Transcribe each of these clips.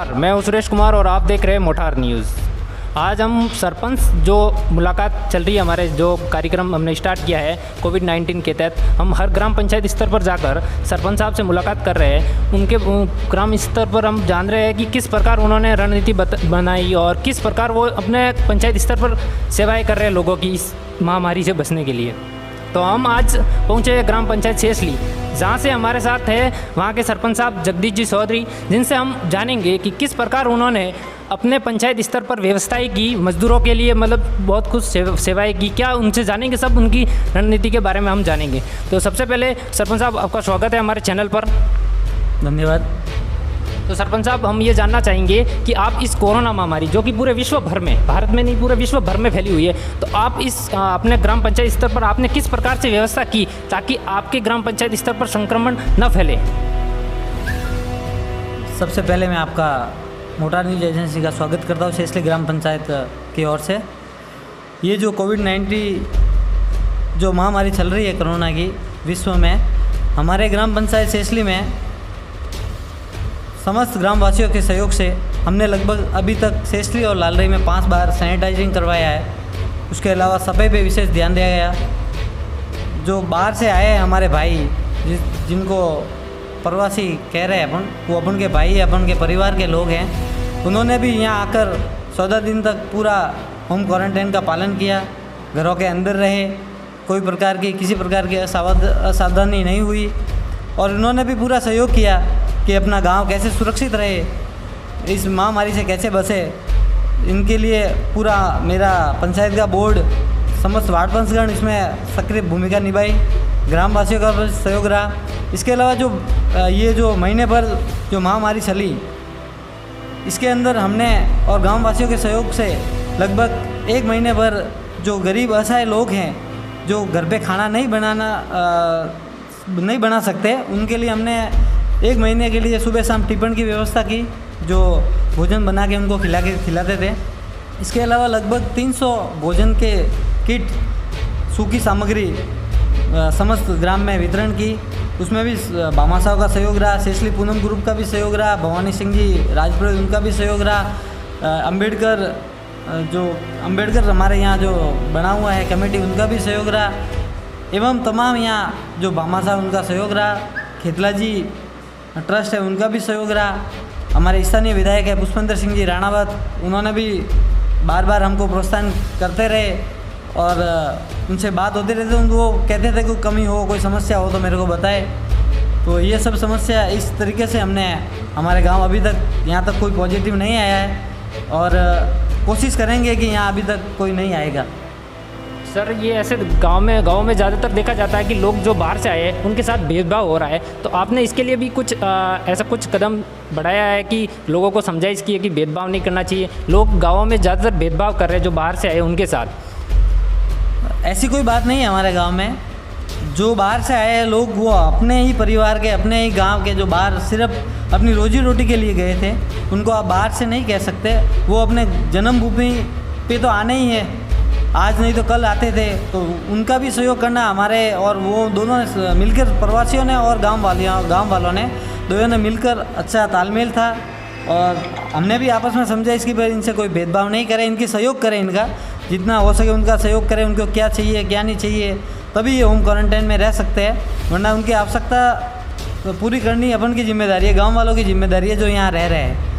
मैं हूं सुरेश कुमार और आप देख रहे हैं मोटार न्यूज़। आज हम सरपंच जो मुलाकात चल रही है, हमारे जो कार्यक्रम हमने स्टार्ट किया है कोविड-19 के तहत, हम हर ग्राम पंचायत स्तर पर जाकर सरपंच साहब से मुलाकात कर रहे हैं। उनके ग्राम स्तर पर हम जान रहे हैं कि किस प्रकार उन्होंने रणनीति बनाई और किस प्रकार वो अपने पंचायत स्तर पर सेवाएँ कर रहे हैं लोगों की इस महामारी से बचने के लिए। तो हम आज पहुँचे ग्राम पंचायत शेषली, जहाँ से हमारे साथ है वहाँ के सरपंच साहब जगदीश जी चौधरी, जिनसे हम जानेंगे कि किस प्रकार उन्होंने अपने पंचायत स्तर पर व्यवस्थाएं की, मजदूरों के लिए मतलब बहुत कुछ सेवाएं की। क्या उनसे जानेंगे, सब उनकी रणनीति के बारे में हम जानेंगे। तो सबसे पहले सरपंच साहब, आपका स्वागत है हमारे चैनल पर। धन्यवाद। तो सरपंच साहब, हम ये जानना चाहेंगे कि आप इस कोरोना महामारी जो कि पूरे विश्व भर में, भारत में नहीं पूरे विश्व भर में फैली हुई है, तो आप इस अपने ग्राम पंचायत स्तर पर आपने किस प्रकार से व्यवस्था की ताकि आपके ग्राम पंचायत स्तर पर संक्रमण न फैले? सबसे पहले मैं आपका मोटार न्यूज़ एजेंसी का स्वागत करता हूँ शेषली ग्राम पंचायत की ओर से। ये जो कोविड-19 जो महामारी चल रही है कोरोना की विश्व में, हमारे ग्राम पंचायत शेषली में समस्त ग्रामवासियों के सहयोग से हमने लगभग अभी तक शेषली और लालरई में 5 बार सैनिटाइजिंग करवाया है। उसके अलावा सफाई पे विशेष ध्यान दिया गया। जो बाहर से आए हैं हमारे भाई, जिनको प्रवासी कह रहे हैं अपन, वो अपन के भाई, अपन के परिवार के लोग हैं, उन्होंने भी यहाँ आकर 14 दिन तक पूरा होम क्वारंटाइन का पालन किया, घरों के अंदर रहे, कोई प्रकार की किसी प्रकार की असावधानी नहीं हुई और उन्होंने भी पूरा सहयोग किया कि अपना गांव कैसे सुरक्षित रहे, इस महामारी से कैसे बचे। इनके लिए पूरा मेरा पंचायत का बोर्ड, समस्त वार्ड पंचगण इसमें सक्रिय भूमिका निभाई, ग्रामवासियों का भी सहयोग रहा। इसके अलावा जो महीने भर जो महामारी चली, इसके अंदर हमने और गांववासियों के सहयोग से लगभग 1 महीने भर जो गरीब असहाय लोग हैं, जो घर पे खाना नहीं बना सकते, उनके लिए हमने 1 महीने के लिए सुबह शाम टिफ़िन की व्यवस्था की, जो भोजन बना के उनको खिलाते थे। इसके अलावा लगभग 300 भोजन के किट, सूखी सामग्री समस्त ग्राम में वितरण की। उसमें भी भामा साहब का सहयोग रहा, शेषली पूनम ग्रुप का भी सहयोग रहा, भवानी सिंह जी राजपुर उनका भी सहयोग रहा, अम्बेडकर हमारे यहाँ जो बना हुआ है कमेटी, उनका भी सहयोग रहा, एवं तमाम यहाँ जो भामा साहब उनका सहयोग रहा, खेतला जी ट्रस्ट है उनका भी सहयोग रहा, हमारे स्थानीय विधायक है पुष्पेंद्र सिंह जी राणावत, उन्होंने भी बार बार हमको प्रोत्साहन करते रहे और उनसे बात होती रहती, उनको कहते थे कोई कमी हो, कोई समस्या हो तो मेरे को बताए। तो ये सब समस्या इस तरीके से हमने हमारे गांव अभी तक यहाँ तक कोई पॉजिटिव नहीं आया है और कोशिश करेंगे कि यहाँ अभी तक कोई नहीं आएगा। सर, ये ऐसे गांव में ज़्यादातर देखा जाता है कि लोग जो बाहर से आए हैं उनके साथ भेदभाव हो रहा है, तो आपने इसके लिए भी कुछ ऐसा कुछ कदम बढ़ाया है कि लोगों को समझाइश की है कि भेदभाव नहीं करना चाहिए? लोग गाँवों में ज़्यादातर भेदभाव कर रहे हैं जो बाहर से आए उनके साथ। ऐसी कोई बात नहीं है हमारे गाँव में। जो बाहर से आए लोग, वो अपने ही परिवार के, अपने ही गाँव के, जो बाहर सिर्फ अपनी रोजी रोटी के लिए गए थे, उनको आप बाहर से नहीं कह सकते। वो अपने जन्मभूमि पे तो आने ही है, आज नहीं तो कल आते थे, तो उनका भी सहयोग करना हमारे, और वो दोनों ने मिलकर, प्रवासियों ने और गांव वालों ने, दोनों ने मिलकर अच्छा तालमेल था और हमने भी आपस में समझा इसकी पर इनसे कोई भेदभाव नहीं करें, इनकी सहयोग करें, इनका जितना हो सके उनका सहयोग करें, उनको क्या चाहिए क्या नहीं चाहिए, तभी ये होम क्वारंटाइन में रह सकते हैं, वरना उनकी आवश्यकता पूरी करनी अपन की जिम्मेदारी है, गाँव वालों की जिम्मेदारी है जो यहाँ रह रहे हैं।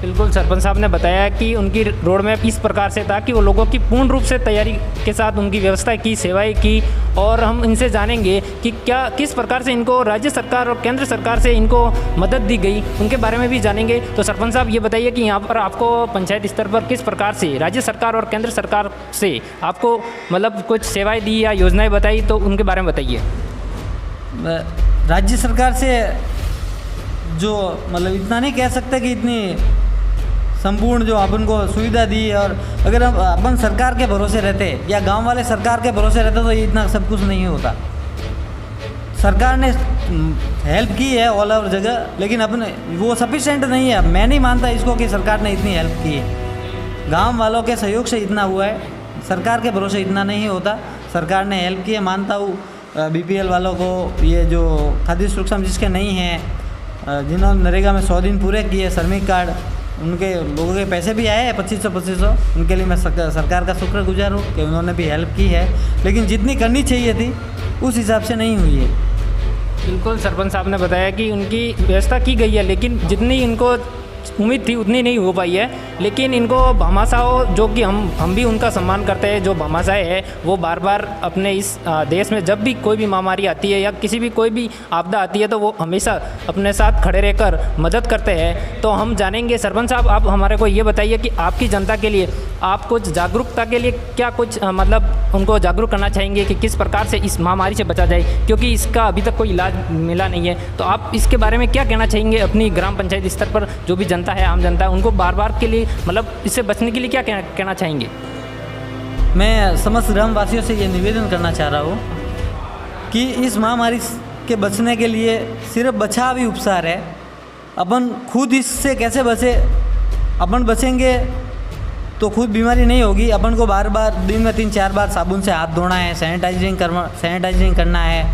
बिल्कुल, सरपंच साहब ने बताया कि उनकी रोड मैप इस प्रकार से था कि वो लोगों की पूर्ण रूप से तैयारी के साथ उनकी व्यवस्था की, सेवाएं की, और हम इनसे जानेंगे कि किस प्रकार से इनको राज्य सरकार और केंद्र सरकार से इनको मदद दी गई, उनके बारे में भी जानेंगे। तो सरपंच साहब, ये बताइए कि यहाँ पर आपको पंचायत स्तर पर किस प्रकार से राज्य सरकार और केंद्र सरकार से आपको मतलब कुछ सेवाएँ दी या योजनाएँ बताई, तो उनके बारे में बताइए। राज्य सरकार से जो मतलब इतना नहीं कह सकते कि इतनी संपूर्ण जो अपन को सुविधा दी, और अगर हम अपन सरकार के भरोसे रहते या गांव वाले सरकार के भरोसे रहते तो ये इतना सब कुछ नहीं होता। सरकार ने हेल्प की है ऑल ओवर जगह, लेकिन अपने वो सफिशेंट नहीं है। मैं नहीं मानता इसको कि सरकार ने इतनी हेल्प की है, गांव वालों के सहयोग से इतना हुआ है, सरकार के भरोसे इतना नहीं होता। सरकार ने हेल्प की है, मानता हूँ। बीपीएल वालों को, ये जो खाद्य सुरक्षा जिसके नहीं हैं, जिन्होंने नरेगा में 100 दिन पूरे किए, श्रमिक कार्ड, उनके लोगों के पैसे भी आए हैं 2500। उनके लिए मैं सरकार का शुक्रगुजार हूँ कि उन्होंने भी हेल्प की है, लेकिन जितनी करनी चाहिए थी उस हिसाब से नहीं हुई है। बिल्कुल, सरपंच साहब ने बताया कि उनकी व्यवस्था की गई है, लेकिन जितनी इनको उम्मीद थी उतनी नहीं हो पाई है। लेकिन इनको भामाशाह, जो कि हम भी उनका सम्मान करते हैं, जो भामाशाह है वो बार बार अपने इस देश में जब भी कोई भी महामारी आती है या किसी भी कोई भी आपदा आती है तो वो हमेशा अपने साथ खड़े रहकर मदद करते हैं। तो हम जानेंगे, सरपंच साहब आप हमारे को ये बताइए कि आपकी जनता के लिए आप कुछ जागरूकता के लिए क्या कुछ मतलब उनको जागरूक करना चाहेंगे कि किस प्रकार से इस महामारी से बचा जाए, क्योंकि इसका अभी तक कोई इलाज मिला नहीं है। तो आप इसके बारे में क्या कहना चाहेंगे अपनी ग्राम पंचायत स्तर पर जो भी जनता है, आम जनता है, उनको बार बार के लिए मतलब इससे बचने के लिए क्या कहना चाहेंगे? मैं समस्त ग्रामवासियों से ये निवेदन करना चाह रहा हूँ कि इस महामारी के बचने के लिए सिर्फ बचाव ही उपचार है। अपन खुद इससे कैसे बचे, अपन बचेंगे तो खुद बीमारी नहीं होगी। अपन को बार बार दिन में 3-4 बार साबुन से हाथ धोना है, सैनिटाइजिंग करना है,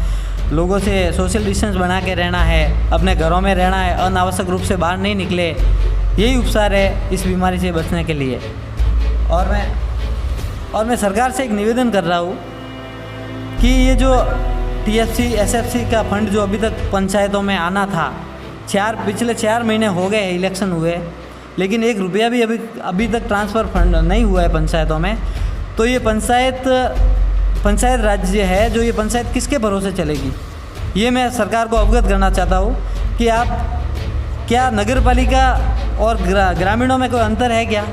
लोगों से सोशल डिस्टेंस बना के रहना है, अपने घरों में रहना है, अनावश्यक रूप से बाहर नहीं निकले। यही उपचार है इस बीमारी से बचने के लिए। और मैं सरकार से एक निवेदन कर रहा हूँ कि ये जो TFC SFC का फंड जो अभी तक पंचायतों में आना था, पिछले 4 महीने हो गए इलेक्शन हुए, लेकिन 1 रुपया भी अभी तक ट्रांसफ़र फंड नहीं हुआ है पंचायतों में। तो ये पंचायत राज्य है, जो ये पंचायत किसके भरोसे चलेगी, ये मैं सरकार को अवगत करना चाहता हूँ कि आप क्या नगर पालिका और ग्रामीणों में कोई अंतर है क्या?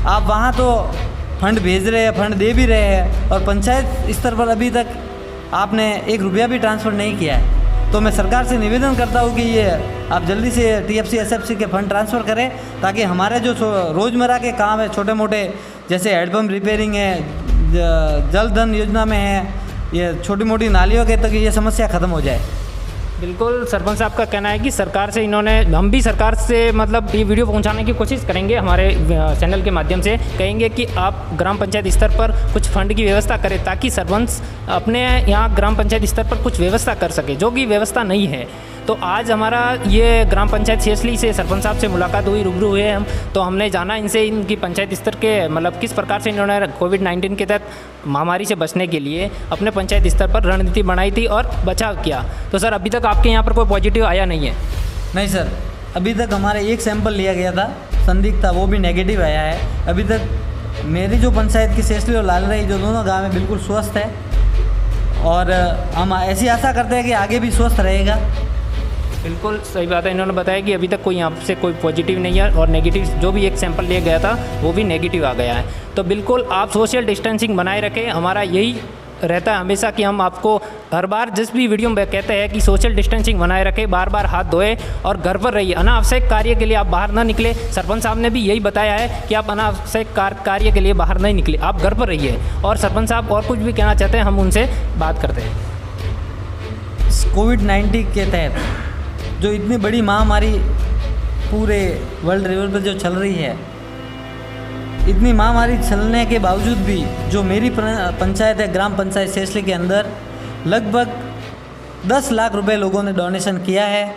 आप वहाँ तो फंड भेज रहे हैं, फंड दे भी रहे हैं, और पंचायत स्तर पर अभी तक आपने 1 रुपया भी ट्रांसफ़र नहीं किया है। तो मैं सरकार से निवेदन करता हूँ कि ये आप जल्दी से TFC SFC के फंड ट्रांसफ़र करें, ताकि हमारे जो रोज़मर्रा के काम है छोटे मोटे, जैसे हेडपम्प रिपेयरिंग है, जल धन योजना में है, ये छोटी मोटी नालियों के तक ये समस्या ख़त्म हो जाए। बिल्कुल, सरपंच साहब का कहना है कि सरकार से हम भी सरकार से मतलब ये वीडियो पहुंचाने की कोशिश करेंगे, हमारे चैनल के माध्यम से कहेंगे कि आप ग्राम पंचायत स्तर पर कुछ फंड की व्यवस्था करें, ताकि सरपंच अपने यहाँ ग्राम पंचायत स्तर पर कुछ व्यवस्था कर सके, जो कि व्यवस्था नहीं है। तो आज हमारा ये ग्राम पंचायत शेषली से सरपंच साहब से मुलाकात हुई, रूबरू हुए हम, तो हमने जाना इनसे इनकी पंचायत स्तर के मतलब किस प्रकार से इन्होंने कोविड-19 के तहत महामारी से बचने के लिए अपने पंचायत स्तर पर रणनीति बनाई थी और बचाव किया। तो सर, अभी तक आपके यहाँ पर कोई पॉजिटिव आया नहीं है? नहीं सर, अभी तक हमारे एक सैंपल लिया गया था, संदिग्ध था, वो भी नेगेटिव आया है। अभी तक मेरी जो पंचायत की शेषली और लालरई जो दोनों गाँव में बिल्कुल स्वस्थ है, और हम ऐसी आशा करते हैं कि आगे भी स्वस्थ रहेगा। बिल्कुल सही बात है, इन्होंने बताया कि अभी तक कोई यहाँ से कोई पॉजिटिव नहीं है, और नेगेटिव जो भी एक सैंपल लिया गया था वो भी नेगेटिव आ गया है। तो बिल्कुल आप सोशल डिस्टेंसिंग बनाए रखें, हमारा यही रहता है हमेशा कि हम आपको हर बार जिस भी वीडियो में कहते हैं कि सोशल डिस्टेंसिंग बनाए रखें, बार बार हाथ धोए और घर पर रहिए, अनावश्यक कार्य के लिए आप बाहर ना निकले। सरपंच साहब ने भी यही बताया है कि आप अनावश्यक कार्य के लिए बाहर नहीं निकले, आप घर पर रहिए। और सरपंच साहब और कुछ भी कहना चाहते हैं, हम उनसे बात करते हैं। कोविड-19 के तहत जो इतनी बड़ी महामारी पूरे वर्ल्ड लेवल पर जो चल रही है, इतनी महामारी चलने के बावजूद भी जो मेरी पंचायत है, ग्राम पंचायत शेषली के अंदर लगभग 10 लाख रुपए लोगों ने डोनेशन किया है।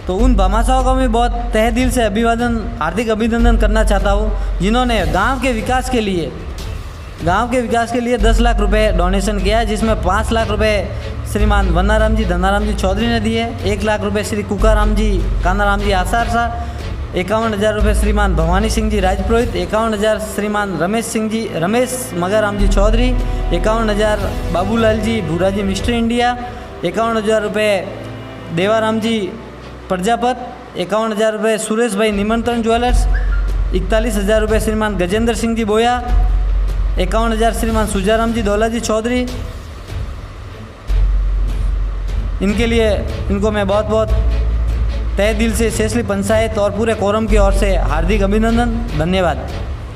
तो उन भामाशाहों को मैं बहुत तहे दिल से हार्दिक अभिनंदन करना चाहता हूँ, जिन्होंने गांव के विकास के लिए 10 लाख रुपए डोनेशन किया है, जिसमें 5 लाख रुपए श्रीमान वन्नाराम जी धनाराम जी चौधरी ने दिए, 1 लाख रुपए श्री कुकाराम जी कानाराम जी आसार शाह, 51,000 रुपये श्रीमान भवानी सिंह जी राजपुरोहित, 51,000 श्रीमान रमेश मगाराम जी चौधरी, 51,000 बाबूलाल जी भूरा जी मिस्टर इंडिया, 51,000 रुपये देवाराम जी प्रजापत, 51,000 रुपये सुरेश भाई निमंत्रण ज्वेलर्स, 41,000 रुपये श्रीमान गजेंद्र सिंह जी बोया, 51,000 श्रीमान सुजाराम जी दौला जी चौधरी। इनको मैं बहुत बहुत तहे दिल से शेषली पंचायत और पूरे कोरम की ओर से हार्दिक अभिनंदन, धन्यवाद।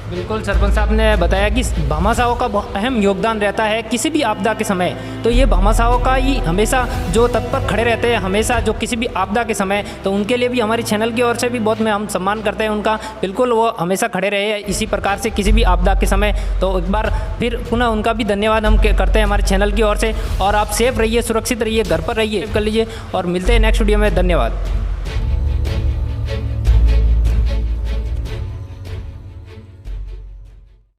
बिल्कुल, सरपंच साहब ने बताया कि भामाशाहों का बहुत अहम योगदान रहता है किसी भी आपदा के समय। तो ये भामाशाहों का ही हमेशा जो तत्पर खड़े रहते हैं, हमेशा जो किसी भी आपदा के समय, तो उनके लिए भी हमारी चैनल की ओर से भी बहुत हम सम्मान करते हैं उनका। बिल्कुल, वो हमेशा खड़े रहे इसी प्रकार से किसी भी आपदा के समय। तो एक बार फिर पुनः उनका भी धन्यवाद हम करते हैं हमारे चैनल की ओर से। और आप सेफ रहिए, सुरक्षित रहिए, घर पर रहिए, कर लीजिए, और मिलते हैं नेक्स्ट वीडियो में। धन्यवाद।